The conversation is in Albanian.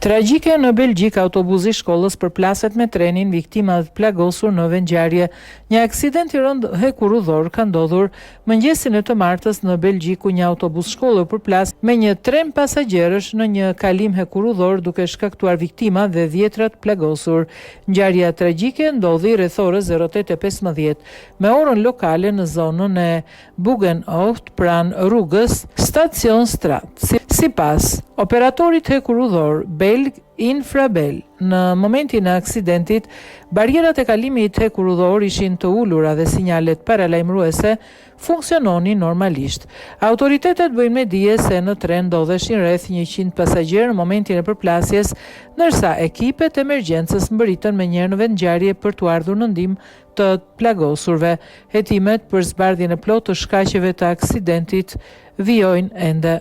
Tragjike në Belgjik, autobusi shkollës përplaset me trenin, viktimat plagosur në vendngjarje. Një aksident i rënd hekurudhor ka ndodhur mëngjesin e të martës në Belgjik, ku një autobus shkollë përplas me një tren pasagjerësh në një kalim hekurudhor, duke shkaktuar viktima dhe 10 plagosur. Ngjarja tragjike ndodhi rreth orës 08:15 me orën lokale në zonën e Bugenoord pranë rrugës Stacion Strat. Sipas operatorit hekurudhor belg Infrabel, në momentin e aksidentit, barierat e kalimit hekurudhor ishin të ulura dhe sinjalet paralajmëruese funksiononin normalisht. Autoritetet bëjnë me dije se në tren ndodheshin rreth 100 pasagjerë në momentin e përplasjes, ndërsa ekipet e emergjencës mbërritën menjëherë në vendngjarje për t'u ardhur në ndihmë të plagosurve. Hetimet për zbardhjen e plotë të shkaqeve të aksidentit vijojnë ende.